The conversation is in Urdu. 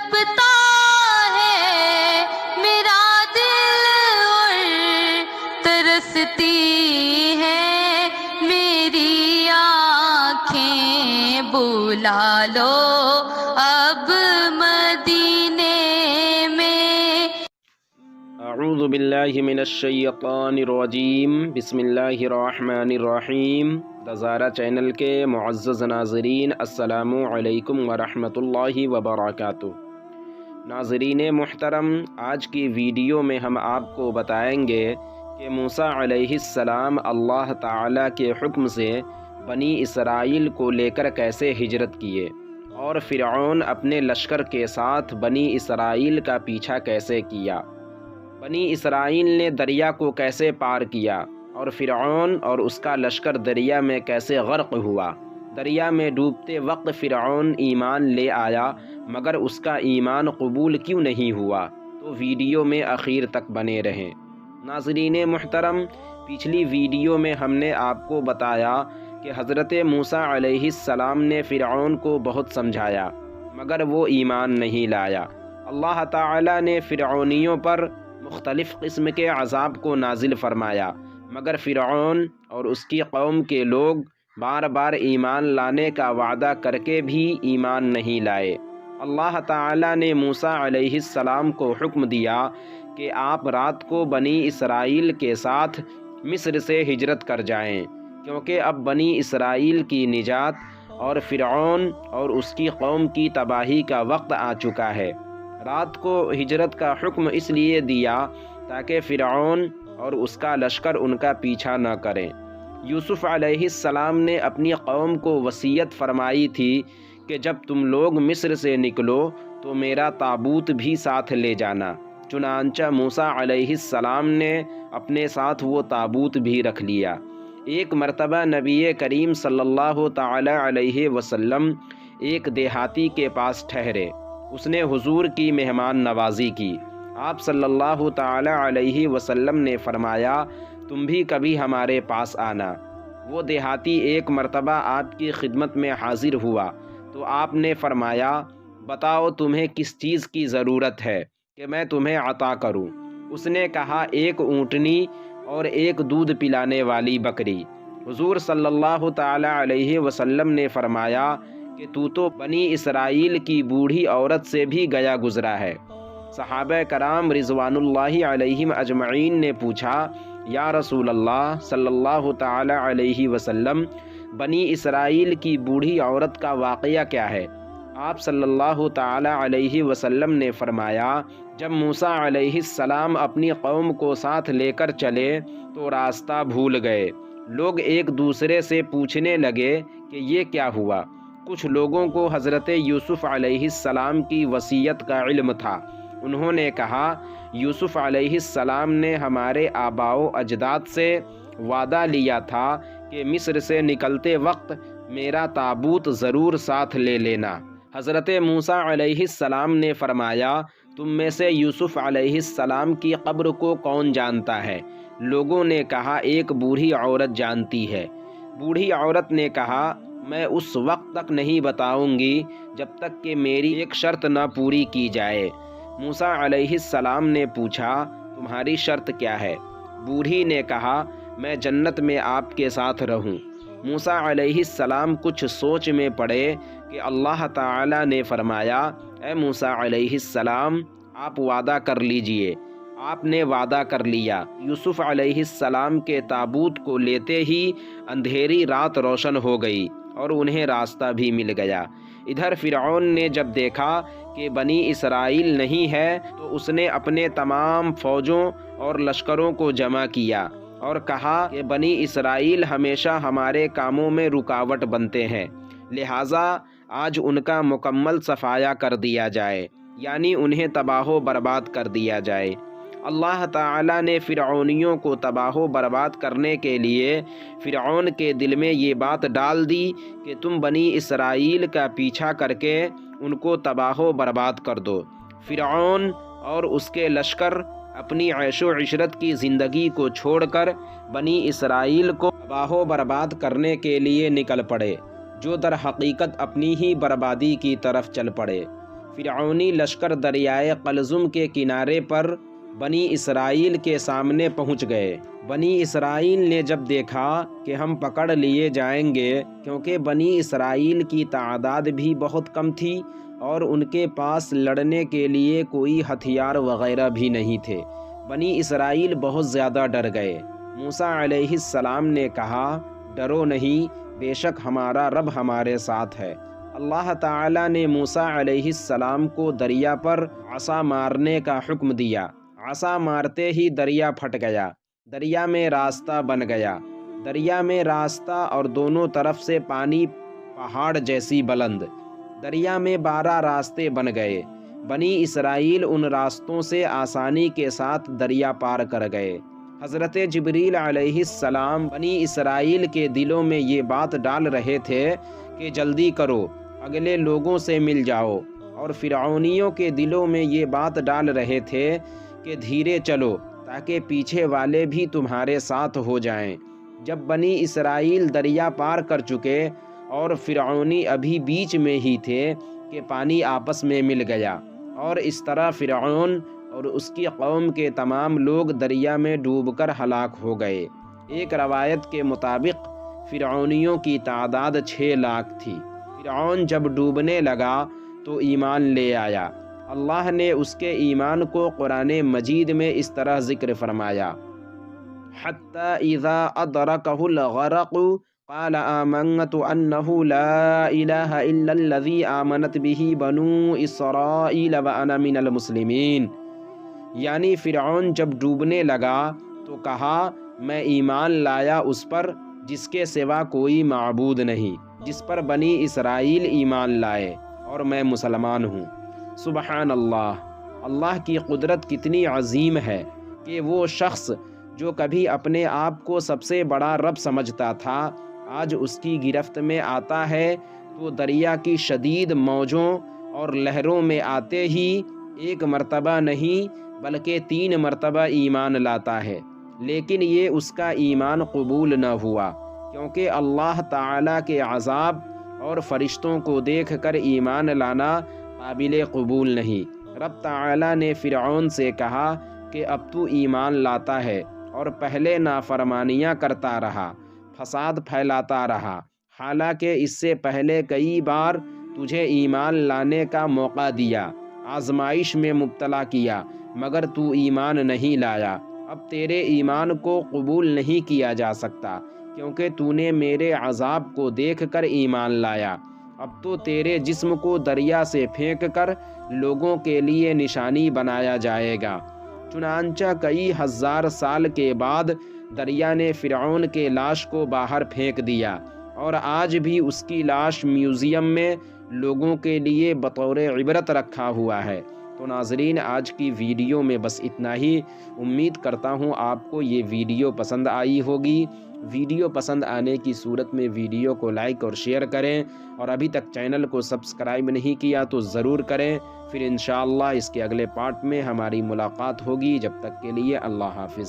تڑپتا ہے میرا دل اور ترستی ہے میری آنکھیں، بلا لو اب مدینے میں۔ اعوذ باللہ من الشیطان الرجیم، بسم اللہ الرحمن الرحیم۔ دزارہ چینل کے معزز ناظرین، السلام علیکم ورحمۃ اللہ وبرکاتہ۔ ناظرین محترم، آج کی ویڈیو میں ہم آپ کو بتائیں گے کہ موسیٰ علیہ السلام اللہ تعالیٰ کے حکم سے بنی اسرائیل کو لے کر کیسے ہجرت کیے، اور فرعون اپنے لشکر کے ساتھ بنی اسرائیل کا پیچھا کیسے کیا، بنی اسرائیل نے دریا کو کیسے پار کیا، اور فرعون اور اس کا لشکر دریا میں کیسے غرق ہوا۔ دریا میں ڈوبتے وقت فرعون ایمان لے آیا، مگر اس کا ایمان قبول کیوں نہیں ہوا؟ تو ویڈیو میں آخر تک بنے رہیں۔ ناظرین محترم، پچھلی ویڈیو میں ہم نے آپ کو بتایا کہ حضرت موسیٰ علیہ السلام نے فرعون کو بہت سمجھایا، مگر وہ ایمان نہیں لایا۔ اللہ تعالیٰ نے فرعونیوں پر مختلف قسم کے عذاب کو نازل فرمایا، مگر فرعون اور اس کی قوم کے لوگ بار بار ایمان لانے کا وعدہ کر کے بھی ایمان نہیں لائے۔ اللہ تعالیٰ نے موسیٰ علیہ السلام کو حکم دیا کہ آپ رات کو بنی اسرائیل کے ساتھ مصر سے ہجرت کر جائیں، کیونکہ اب بنی اسرائیل کی نجات اور فرعون اور اس کی قوم کی تباہی کا وقت آ چکا ہے۔ رات کو ہجرت کا حکم اس لیے دیا تاکہ فرعون اور اس کا لشکر ان کا پیچھا نہ کریں۔ یوسف علیہ السلام نے اپنی قوم کو وصیت فرمائی تھی کہ جب تم لوگ مصر سے نکلو تو میرا تابوت بھی ساتھ لے جانا۔ چنانچہ موسیٰ علیہ السلام نے اپنے ساتھ وہ تابوت بھی رکھ لیا۔ ایک مرتبہ نبی کریم صلی اللہ تعالی علیہ وسلم ایک دیہاتی کے پاس ٹھہرے۔ اس نے حضور کی مہمان نوازی کی۔ آپ صلی اللہ تعالی علیہ وسلم نے فرمایا، تم بھی کبھی ہمارے پاس آنا۔ وہ دیہاتی ایک مرتبہ آپ کی خدمت میں حاضر ہوا تو آپ نے فرمایا، بتاؤ تمہیں کس چیز کی ضرورت ہے کہ میں تمہیں عطا کروں؟ اس نے کہا، ایک اونٹنی اور ایک دودھ پلانے والی بکری۔ حضور صلی اللہ تعالی علیہ وسلم نے فرمایا کہ تو بنی اسرائیل کی بوڑھی عورت سے بھی گیا گزرا ہے۔ صحابہ کرام رضوان اللہ علیہم اجمعین نے پوچھا، یا رسول اللہ صلی اللہ تعالی علیہ وسلم، بنی اسرائیل کی بوڑھی عورت کا واقعہ کیا ہے؟ آپ صلی اللہ تعالی علیہ وسلم نے فرمایا، جب موسیٰ علیہ السلام اپنی قوم کو ساتھ لے کر چلے تو راستہ بھول گئے۔ لوگ ایک دوسرے سے پوچھنے لگے کہ یہ کیا ہوا؟ کچھ لوگوں کو حضرت یوسف علیہ السلام کی وصیت کا علم تھا۔ انہوں نے کہا، یوسف علیہ السلام نے ہمارے آباء و اجداد سے وعدہ لیا تھا کہ مصر سے نکلتے وقت میرا تابوت ضرور ساتھ لے لینا۔ حضرت موسیٰ علیہ السلام نے فرمایا، تم میں سے یوسف علیہ السلام کی قبر کو کون جانتا ہے؟ لوگوں نے کہا، ایک بوڑھی عورت جانتی ہے۔ بوڑھی عورت نے کہا، میں اس وقت تک نہیں بتاؤں گی جب تک کہ میری ایک شرط نہ پوری کی جائے۔ موسیٰ علیہ السلام نے پوچھا، تمہاری شرط کیا ہے؟ بوڑھی نے کہا، میں جنت میں آپ کے ساتھ رہوں۔ موسیٰ علیہ السلام کچھ سوچ میں پڑے کہ اللہ تعالی نے فرمایا، اے موسیٰ علیہ السلام، آپ وعدہ کر لیجئے۔ آپ نے وعدہ کر لیا۔ یوسف علیہ السلام کے تابوت کو لیتے ہی اندھیری رات روشن ہو گئی اور انہیں راستہ بھی مل گیا۔ ادھر فرعون نے جب دیکھا کہ بنی اسرائیل نہیں ہے تو اس نے اپنے تمام فوجوں اور لشکروں کو جمع کیا اور کہا کہ بنی اسرائیل ہمیشہ ہمارے کاموں میں رکاوٹ بنتے ہیں، لہٰذا آج ان کا مکمل صفایا کر دیا جائے، یعنی انہیں تباہ و برباد کر دیا جائے۔ اللہ تعالیٰ نے فرعونیوں کو تباہ و برباد کرنے کے لیے فرعون کے دل میں یہ بات ڈال دی کہ تم بنی اسرائیل کا پیچھا کر کے ان کو تباہ و برباد کر دو۔ فرعون اور اس کے لشکر اپنی عیش و عشرت کی زندگی کو چھوڑ کر بنی اسرائیل کو تباہ و برباد کرنے کے لیے نکل پڑے، جو در حقیقت اپنی ہی بربادی کی طرف چل پڑے۔ فرعونی لشکر دریائے قلزم کے کنارے پر بنی اسرائیل کے سامنے پہنچ گئے۔ بنی اسرائیل نے جب دیکھا کہ ہم پکڑ لیے جائیں گے، کیونکہ بنی اسرائیل کی تعداد بھی بہت کم تھی اور ان کے پاس لڑنے کے لیے کوئی ہتھیار وغیرہ بھی نہیں تھے، بنی اسرائیل بہت زیادہ ڈر گئے۔ موسیٰ علیہ السلام نے کہا، ڈرو نہیں، بے شک ہمارا رب ہمارے ساتھ ہے۔ اللہ تعالیٰ نے موسیٰ علیہ السلام کو دریا پر عصا مارنے کا حکم دیا۔ عصا مارتے ہی دریا پھٹ گیا، دریا میں راستہ بن گیا، دریا میں راستہ اور دونوں طرف سے پانی پہاڑ جیسی بلند، دریا میں 12 راستے بن گئے۔ بنی اسرائیل ان راستوں سے آسانی کے ساتھ دریا پار کر گئے۔ حضرت جبریل علیہ السلام بنی اسرائیل کے دلوں میں یہ بات ڈال رہے تھے کہ جلدی کرو، اگلے لوگوں سے مل جاؤ، اور فرعونیوں کے دلوں میں یہ بات ڈال رہے تھے کہ دھیرے چلو تاکہ پیچھے والے بھی تمہارے ساتھ ہو جائیں۔ جب بنی اسرائیل دریا پار کر چکے اور فرعونی ابھی بیچ میں ہی تھے کہ پانی آپس میں مل گیا، اور اس طرح فرعون اور اس کی قوم کے تمام لوگ دریا میں ڈوب کر ہلاک ہو گئے۔ ایک روایت کے مطابق فرعونیوں کی تعداد 6 لاکھ تھی۔ فرعون جب ڈوبنے لگا تو ایمان لے آیا۔ اللہ نے اس کے ایمان کو قرآن مجید میں اس طرح ذکر فرمایا، حتی اذا ادرکہ الغرق قال آمنت انہ لا الہ الا الذی آمنت بہ بنو اسرائیل وانا من المسلمین۔ یعنی فرعون جب ڈوبنے لگا تو کہا، میں ایمان لایا اس پر جس کے سوا کوئی معبود نہیں، جس پر بنی اسرائیل ایمان لائے، اور میں مسلمان ہوں۔ سبحان اللہ، اللہ کی قدرت کتنی عظیم ہے کہ وہ شخص جو کبھی اپنے آپ کو سب سے بڑا رب سمجھتا تھا، آج اس کی گرفت میں آتا ہے تو دریا کی شدید موجوں اور لہروں میں آتے ہی ایک مرتبہ نہیں بلکہ 3 مرتبہ ایمان لاتا ہے، لیکن یہ اس کا ایمان قبول نہ ہوا، کیونکہ اللہ تعالیٰ کے عذاب اور فرشتوں کو دیکھ کر ایمان لانا قابل قبول نہیں۔ رب تعالیٰ نے فرعون سے کہا کہ اب تو ایمان لاتا ہے اور پہلے نافرمانیاں کرتا رہا، فساد پھیلاتا رہا، حالانکہ اس سے پہلے کئی بار تجھے ایمان لانے کا موقع دیا، آزمائش میں مبتلا کیا، مگر تو ایمان نہیں لایا۔ اب تیرے ایمان کو قبول نہیں کیا جا سکتا، کیونکہ تو نے میرے عذاب کو دیکھ کر ایمان لایا۔ اب تو تیرے جسم کو دریا سے پھینک کر لوگوں کے لیے نشانی بنایا جائے گا۔ چنانچہ کئی ہزار سال کے بعد دریا نے فرعون کے لاش کو باہر پھینک دیا، اور آج بھی اس کی لاش میوزیم میں لوگوں کے لیے بطور عبرت رکھا ہوا ہے۔ تو ناظرین، آج کی ویڈیو میں بس اتنا ہی۔ امید کرتا ہوں آپ کو یہ ویڈیو پسند آئی ہوگی۔ ویڈیو پسند آنے کی صورت میں ویڈیو کو لائک اور شیئر کریں، اور ابھی تک چینل کو سبسکرائب نہیں کیا تو ضرور کریں۔ پھر انشاءاللہ اس کے اگلے پارٹ میں ہماری ملاقات ہوگی۔ جب تک کے لیے اللہ حافظ۔